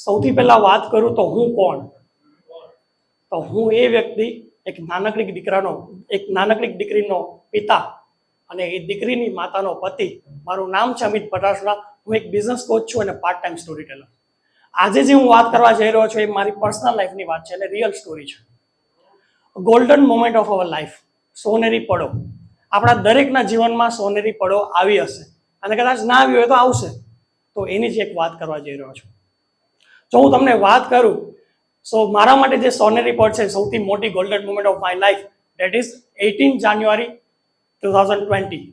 સૌથી પહેલા વાત કરું તો હું કોણ, તો હું એ વ્યક્તિ એક નાનકડી દીકરીનો પિતા અને એ દીકરીની માતાનો પતિ. મારું નામ છે અમિત પટાસરા. હું એક બિઝનેસ કોચ છું અને પાર્ટ ટાઈમ સ્ટોરી ટેલર. આજે જે હું વાત કરવા જઈ રહ્યો છું એ મારી પર્સનલ લાઈફની વાત છે અને રિયલ સ્ટોરી છે. Golden moment of our life, સોનેરી પળો. આપણા દરેકના જીવનમાં સોનેરી પળો આવી હશે અને કદાચ ના આવી હોય તો આવશે. તો એની જ એક વાત કરવા જઈ રહ્યો છું. જો હું તમને વાત કરું, સો મારા માટે જે સોનેરી પળ છે, સૌથી મોટી golden moment of my life, that is 18 જાન્યુઆરી 2020,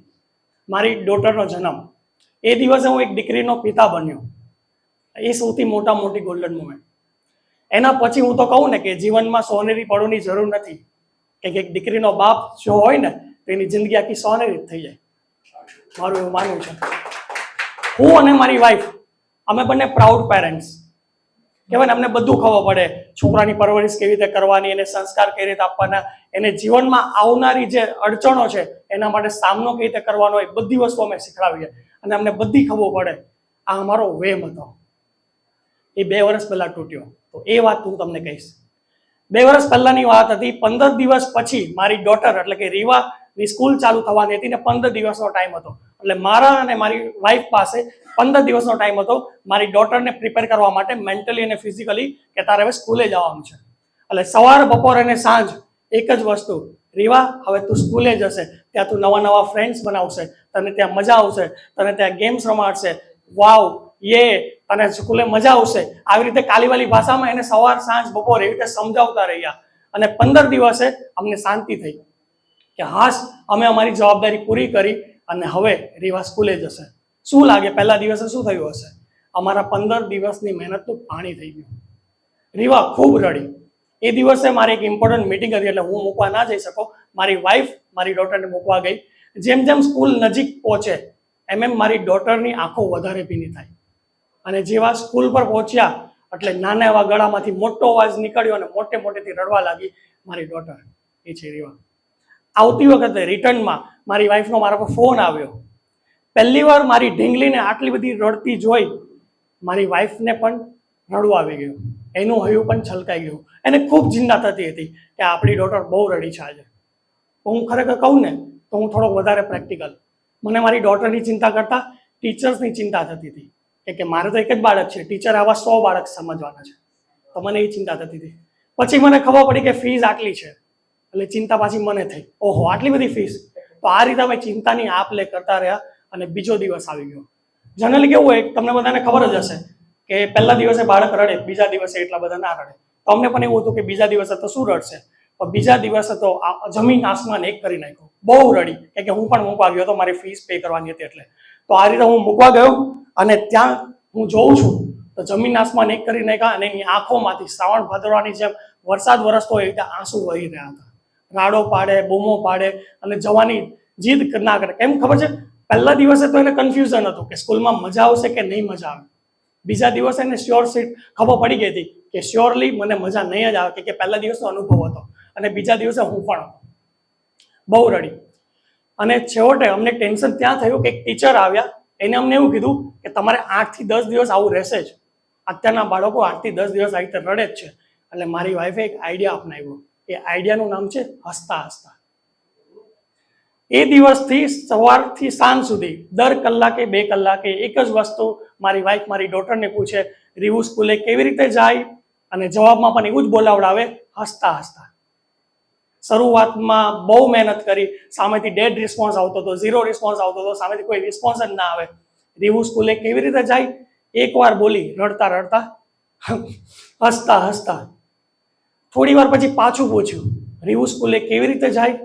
મારી ડોટરનો જન્મ. એ દિવસે હું એક દીકરીનો પિતા બન્યો. એ સૌથી મોટી ગોલ્ડન મોમેન્ટ. એના પછી હું તો કહું ને કે જીવનમાં સોનેરી પળોની જરૂર નથી, કે એક દીકરીનો બાપ જો હોય ને તો એની જિંદગી આખી સોનેરી થઈ જાય. મારું એવું માનવું છે. હું અને મારી વાઈફ, અમે બંને પ્રાઉડ પેરેન્ટ્સ કહેવાય ને. અમને બધું ખબર પડે, છોકરાની પરવરિશ કેવી રીતે કરવાની, એને સંસ્કાર કેવી રીતે આપવાના, એને જીવનમાં આવનારી જે અડચણો છે એના માટે સામનો કેવી રીતે કરવાનો, એ બધી વસ્તુ અમે શીખડાવીએ અને અમને બધી ખબર પડે. આ અમારો વેમ હતો. એ 2 વર્ષ પહેલા તૂટ્યો. તો એ વાત હું તમને કહીશ. 2 વર્ષ પહેલાની વાત હતી. 15 દિવસ પછી મારી ડોટર એટલે કે રીવાની સ્કૂલ ચાલુ થવાની હતી ને 15 દિવસનો ટાઈમ હતો. એટલે મારા અને મારી વાઈફ પાસે 15 દિવસનો ટાઈમ હતો મારી ડોટરને પ્રિપેર કરવા માટે, મેન્ટલી અને ફિઝિકલી, કે તારે હવે સ્કૂલે જવાનું છે. એટલે સવાર, બપોર અને સાંજ એક જ વસ્તુ, રીવા હવે તું સ્કૂલે જશે, ત્યાં તું નવા ફ્રેન્ડ્સ બનાવશે, તને ત્યાં મજા આવશે, તને ત્યાં ગેમ્સ રમાડશે, વાવ યે, તને સ્કૂલે મજા આવશે. આવી રીતે કાલીવાલી ભાષામાં એને સવાર, સાંજ, બપોર એવી રીતે સમજાવતા રહ્યા. અને 15 દિવસે અમને શાંતિ થઈ કે હાશ, અમે અમારી જવાબદારી પૂરી કરી અને હવે રીવા સ્કૂલે જશે. શું લાગે પહેલા દિવસે શું થયું હશે? અમારા 15 દિવસની મહેનતનું પાણી થઈ ગયું. રીવા ખૂબ રડી. એ દિવસે મારી એક ઇમ્પોર્ટન્ટ મીટિંગ હતી એટલે હું મૂકવા ના જઈ શકો. મારી વાઈફ મારી ડોટરને મૂકવા ગઈ. જેમ જેમ સ્કૂલ નજીક પહોંચે એમ મારી ડોટરની આંખો વધારે ભીની થાય અને જેવા સ્કૂલ પર પહોંચ્યા એટલે નાના એવા ગળામાંથી મોટો અવાજ નીકળ્યો અને મોટેથી રડવા લાગી મારી ડોટર. એ છે રીવા. આવતી વખતે રિટર્નમાં મારી વાઈફનો મારા પર ફોન આવ્યો. પહેલી વાર મારી ઢીંગલીને આટલી બધી રડતી જોઈ મારી વાઈફને પણ રડવું આવી ગયું. એનું હૈયું પણ છલકાઈ ગયું. એને ખૂબ ચિંતા થતી હતી કે આપણી ડોટર બહુ રડી છે આજે. હું ખરેખર કહું ને તો હું થોડોક વધારે પ્રેક્ટિકલ. મને મારી ડોટરની ચિંતા કરતાં ટીચર્સની ચિંતા થતી હતી કે મારે તો એક જ બાળક છે, ટીચર આવા 100 બાળક સમજવાના છે. તો મને એ ચિંતા થતી હતી. પછી મને ખબર પડી કે ફીસ આટલી છે એટલે ચિંતા પાછી મને થઈ, ઓહો આટલી બધી ફીસ. તો આ રીતે અમે ચિંતાની આપ લે કરતા રહ્યા અને બીજો દિવસ આવી ગયો. જનરલી કેવું હોય, તમને બધાને ખબર જ હશે કે પહેલા દિવસે બાળક રડે, બીજા દિવસે એટલા બધા ના રડે. તો અમને પણ એવું હતું કે બીજા દિવસે તો શું રડશે, પણ બીજા દિવસે તો જમીન આસમાન એક કરી નાખ્યો. બહુ રડી કે હું પણ મૂકવા ગયો હતો, મારી ફીસ પે કરવાની હતી એટલે. તો આ રીતે હું મૂકવા ગયો અને ત્યાં હું જોઉં છું તો જમીન આસમાન એક કરી નાખ્યા અને એની આંખોમાંથી શ્રાવણ ભાદરવાની જેમ વરસાદ વરસતો હોય રીતે આંસુ વહી રહ્યા હતા. રાડો પાડે, બૂમો પાડે અને જવાની જીદ ના કરે. કેમ ખબર છે? પહેલા દિવસે તો એને કન્ફ્યુઝન હતું કે સ્કૂલમાં મજા આવશે કે નહીં મજા આવે. બીજા દિવસે એને શ્યોર સીટ ખબર પડી ગઈ હતી કે શ્યોરલી મને મજા નહીં જ આવે, કે પહેલા દિવસનો અનુભવ હતો અને બીજા દિવસે હું પણ હતો. બહુ રડી અને છેવટે અમને ટેન્શન ત્યાં થયું કે એક ટીચર આવ્યા. એને અમને એવું કીધું કે તમારે 8 થી 10 દિવસ આવું રહેશે જ. અત્યારના બાળકો 8 થી 10 દિવસ આવી રીતે રડે જ છે. એટલે મારી વાઈફે એક આઈડિયા અપનાવ્યો. એ આઈડિયાનું નામ છે હસતા હસતા. એ દિવસથી સવારથી સાંજ સુધી દર કલાકે 2 કલાકે એક જ વસ્તુ મારી વાઈફ મારી ડોટરને પૂછે, રીવુ સ્કૂલે કેવી રીતે જાય? અને જવાબમાં પણ એવું જ બોલાવડાવે, હસતા હસતા. શરૂઆતમાં બહુ મહેનત કરી, સામેથી ડેડ રિસ્પોન્સ આવતો હતો, 0 રિસ્પોન્સ આવતો હતો, સામેથી કોઈ રિસ્પોન્સ જ ના આવે. રીવુ સ્કૂલે કેવી રીતે જાય? એકવાર બોલી, રડતા હસતા હસતા. થોડી વાર પછી પાછું પૂછ્યું, રીવુ સ્કૂલે કેવી રીતે જાય?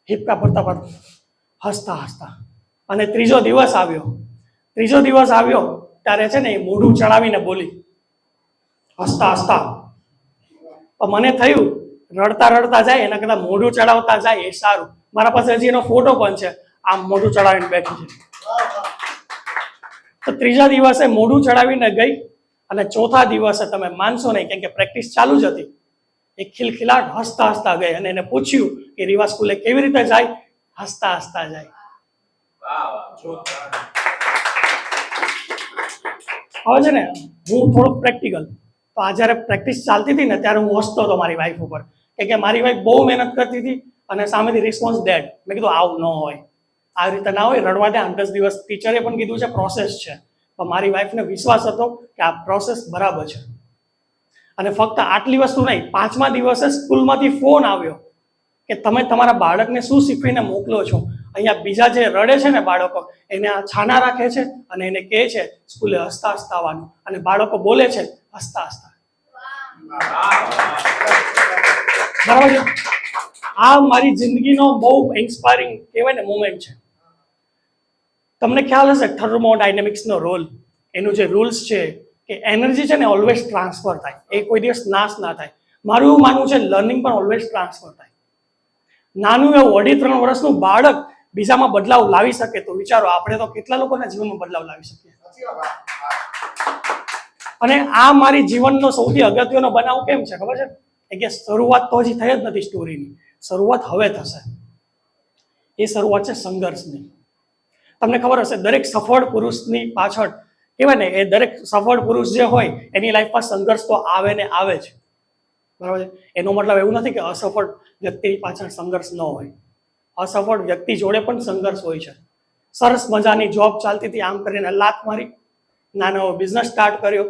હિપકા ભરતા હસતા હસતા. અને ત્રીજો દિવસ આવ્યો ત્યારે છે ને એ મોઢું ચડાવીને બોલી, હસતા હસતા. મને થયું રડતા જાય એના કરતાં મોઢું ચડાવતા જાય એ સારું. મારા પાસે હજી એનો ફોટો પણ છે, આમ મોઢું ચડાવીને બેઠી છે. તો ત્રીજા દિવસે મોઢું ચડાવીને ગઈ અને ચોથા દિવસે તમે માનશો નહીં, કેમ કે પ્રેક્ટિસ ચાલુ જ હતી, એક ખિલખિલાટ હસતા હસતા ગઈ અને એને પૂછ્યું કે રીવા સ્કૂલે કેવી રીતે જાય? હસતા હસતા જાય. હવે છે ને હું થોડુંક પ્રેક્ટિકલ, તો આ જ્યારે પ્રેક્ટિસ ચાલતી હતી ને ત્યારે હું હસતો હતો મારી વાઈફ ઉપર કે મારી વાઈફ બહુ મહેનત કરતી હતી અને સામેથી રિસ્પોન્સ ડેડ. મેં કીધું આવું ન હોય, આ રીતે ના હોય, રડવા દે. 10 દિવસ ટીચરે પણ કીધું છે પ્રોસેસ છે, પણ મારી વાઈફને વિશ્વાસ હતો કે આ પ્રોસેસ બરાબર છે. અને ફક્ત આટલી વસ્તુ નહીં, 5મા દિવસે સ્કૂલમાંથી ફોન આવ્યો કે તમે તમારા બાળકને શું શીખવીને મોકલો છો. અહીંયા બીજા જે રડે છે ને બાળકો, એને આ છાના રાખે છે અને એને કહે છે સ્કૂલે હસતા હસતા આવવાનું, અને બાળકો બોલે છે હસતા હસતા. બરાબર છે. આ મારી જિંદગીનો બહુ ઇન્સ્પાયરિંગ કહેવાય ને મોમેન્ટ છે. તમને ખ્યાલ હશે થર્મોડાયનેમિક્સનો રોલ, એનું જે રૂલ્સ છે કે એનર્જી છે ને ઓલવેઝ ટ્રાન્સફર થાય, એ કોઈ દિવસ નાશ ના થાય. મારું એવું માનવું છે લર્નિંગ પણ ઓલવેઝ ટ્રાન્સફર થાય. નાનું એવું 2.5-3 વર્ષનું બાળક બીજામાં બદલાવ લાવી શકે તો વિચારો આપણે તો કેટલા લોકોના જીવનમાં બદલાવ લાવી શકીએ. અને આ મારી જીવનનો સૌથી અગત્યનો બનાવ કેમ છે ખબર છે કે શરૂઆત તો હજી થઈ જ નથી સ્ટોરીની, શરૂઆત હવે થશે. એ શરૂઆત છે સંઘર્ષની. તમને ખબર હશે દરેક સફળ પુરુષની પાછળ કહેવાય ને, એ દરેક સફળ પુરુષ જે હોય એની લાઈફમાં સંઘર્ષ તો આવે ને આવે જ. બરાબર છે. એનો મતલબ એવું નથી કે અસફળ વ્યક્તિની પાછળ સંઘર્ષ ન હોય. અસફળ વ્યક્તિ જોડે પણ સંઘર્ષ હોય છે. સરસ મજાની જોબ ચાલતી હતી, આમ કરીને લાત મારી, નાનો બિઝનેસ સ્ટાર્ટ કર્યો,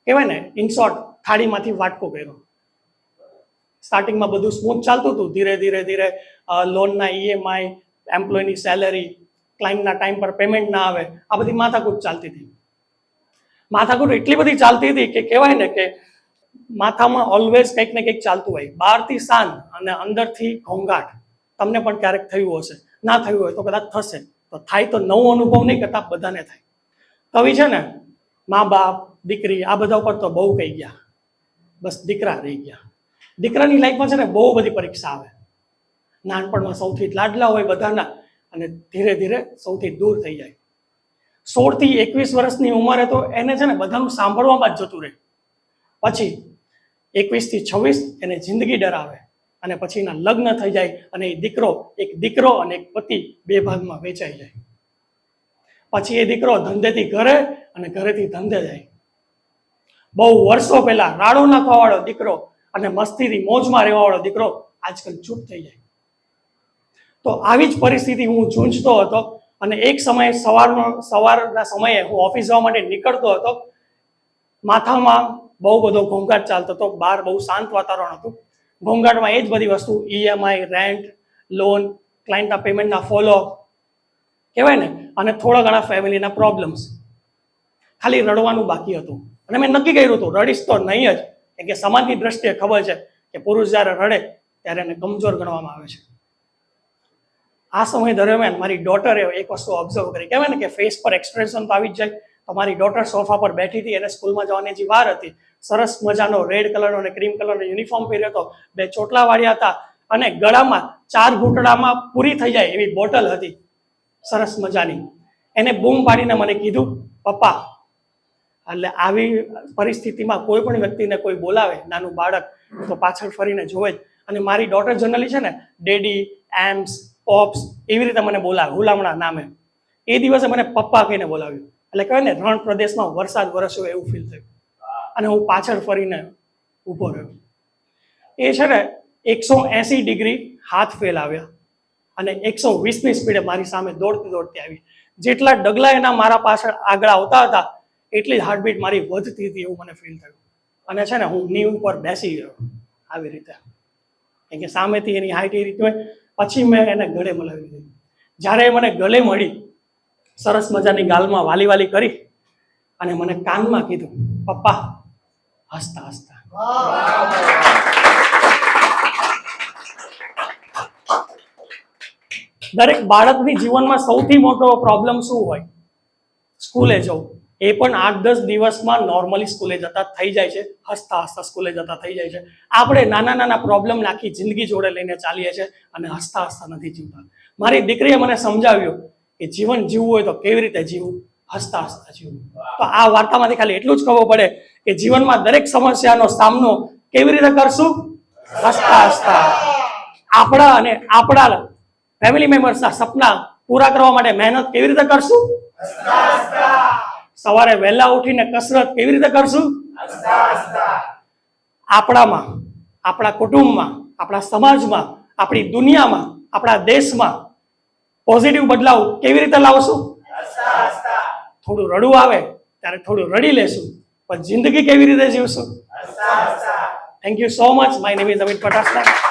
કહેવાય ને ઇન શોર્ટ થાળીમાંથી વાટકો કર્યો. સ્ટાર્ટિંગમાં બધું સ્મૂથ ચાલતું હતું, ધીરે ધીરે ધીરે લોનના EMI, એમ્પ્લોયની સેલેરી, ક્લાયન્ટના ટાઈમ પર પેમેન્ટ ના આવે, આ બધી માથાકૂટ ચાલતી હતી. માથાકૂટ એટલી બધી ચાલતી હતી કે કહેવાય ને કે માથામાં ઓલવેઝ કંઈક ને કંઈક ચાલતું હોય, બહારથી શાંત અને અંદરથી ઘોંઘાટ. તમને પણ ક્યારેક થયું હશે, ના થયું હોય તો કદાચ થશે. તો થાય તો નવો અનુભવ નહીં કરતા બધાને થાય. કવિ છે ને, મા બાપ દીકરી આ બધા ઉપર તો બહુ કહી ગયા, બસ દીકરા રહી ગયા. દીકરાની લાઈફમાં છે ને બહુ બધી પરીક્ષા આવે. નાનપણમાં સૌથી લાડલા હોય બધાના, અને ધીરે ધીરે સૌથી દૂર થઈ જાય. 16 થી 21 વર્ષની ઉંમરે તો એને છે ને બધાનું સાંભળવામાં જ જતું રહે. પછી 21 થી 26 એને જિંદગી ડરાવે, અને પછી એના લગ્ન થઈ જાય અને એ દીકરો અને એક પતિ 2 ભાગમાં વેચાઈ જાય. પછી એ દીકરો ધંધેથી ઘરે અને ઘરેથી ધંધે જાય. બહુ વર્ષો પહેલા રાડો નાખવા વાળો દીકરો અને મસ્તીથી મોજમાં રહેવા વાળો દીકરો આજકાલ ચૂપ થઈ જાય. તો આવી જ પરિસ્થિતિ હું ઝૂંઝતો હતો. અને એક સમયે સવારના સમયે હું ઓફિસ જવા માટે નીકળતો હતો. માથામાં બહુ બધો ઘોંઘાટ ચાલતો હતો, બહાર બહુ શાંત વાતાવરણ હતું. ઘોંઘાટમાં એ જ બધી વસ્તુ, EMI, રેન્ટ, લોન, ક્લાયન્ટના પેમેન્ટના ફોલો, કહેવાય ને, અને થોડા ઘણા ફેમિલીના પ્રોબ્લેમ્સ. ખાલી રડવાનું બાકી હતું. અને મેં નક્કી કર્યું હતું રડીશ તો નહીં જ, કે સમાજની દ્રષ્ટિએ ખબર છે કે પુરુષ જ્યારે રડે ત્યારે એને કમજોર ગણવામાં આવે છે. આ સમય દરમિયાન મારી ડોટરે એક વસ્તુ ઓબ્ઝર્વ કરી. કહેવાય ને કે ફેસ પર એક્સપ્રેશન તો આવી જ જાય. તો મારી ડોટર સોફા પર બેઠી હતી, એને સ્કૂલમાં જવાની હજી વાર હતી. સરસ મજાનો રેડ કલરનો અને ક્રીમ કલરનો યુનિફોર્મ પહેર્યો હતો, 2 ચોટલા વાળ્યા હતા, અને ગળામાં 4 ઘૂંટડામાં પૂરી થઈ જાય એવી બોટલ હતી સરસ મજાની. એને બૂમ પાડીને મને કીધું, પપ્પા. એટલે આવી પરિસ્થિતિમાં કોઈ પણ વ્યક્તિને કોઈ બોલાવે, નાનું બાળક, તો પાછળ ફરીને જોવે જ. અને મારી ડોટર જનરલી છે ને ડેડી, એમ્સ, પોપ્સ એવી રીતે મને બોલાવે, હુલામણા નામે. એ દિવસે મને પપ્પા કહીને બોલાવ્યું. એટલે કહેવાય ને રણ પ્રદેશમાં વરસાદ વરસ્યો એવું ફીલ થયું. અને હું પાછળ ફરીને ઊભો રહ્યો. એ છે ને 180 ડિગ્રી હાથ ફેલાવ્યા અને 120ની સ્પીડે મારી સામે દોડતી આવી. જેટલા ડગલા એના મારા પાછળ આગળ આવતા હતા એટલી જ હાર્ટબીટ મારી વધતી હતી એવું મને ફીલ થયું. અને છે ને હું ની ઉપર બેસી ગયો આવી રીતે, કેમ કે સામેથી એની હાઈટ એ રીતે હોય. પછી મેં એને ગળે મલાવી દીધી. જ્યારે મને ગળે મળી, સરસ મજાની ગાલમાં વાલી કરી અને મને કાનમાં કીધું, પપ્પા, હસતા હસતા. દરેક બાળકની જીવનમાં સૌથી મોટો પ્રોબ્લેમ શું હોય? સ્કૂલે જવું. એ પણ 8-10 દિવસમાં નોર્મલી સ્કૂલે જતા થઈ જાય છે, હસતા હસતા સ્કૂલે જતા થઈ જાય છે. આપણે નાના પ્રોબ્લેમ આખી જિંદગી જોડે લઈને ચાલીએ છીએ અને હસતા હસતા નથી જીવતા. મારી દીકરીએ મને સમજાવ્યું કે જીવન જીવવું હોય તો કેવી રીતે જીવવું, હસતા હસતા જીવવું. તો આ વાર્તામાંથી ખાલી એટલું જ ખબર પડે કે જીવનમાં દરેક સમસ્યાનો સામનો કેવી રીતે કરશું? હસતા હસતા. આપણા અને આપણા ફેમિલી મેમ્બર્સના સપના પૂરા કરવા માટે મહેનત કેવી રીતે કરશું? સવારે વહેલા ઉઠીને કસરત કેવી રીતે કરશું? આપણામાં, આપણા કુટુંબમાં, આપણા સમાજમાં, આપણી દુનિયામાં, આપણા દેશમાં પોઝિટિવ બદલાવ કેવી રીતે લાવશું? થોડું રડવું આવે ત્યારે થોડું રડી લેશું, પણ જિંદગી કેવી રીતે જીવશું? Thank you so much. My name is Amit પટાસરા.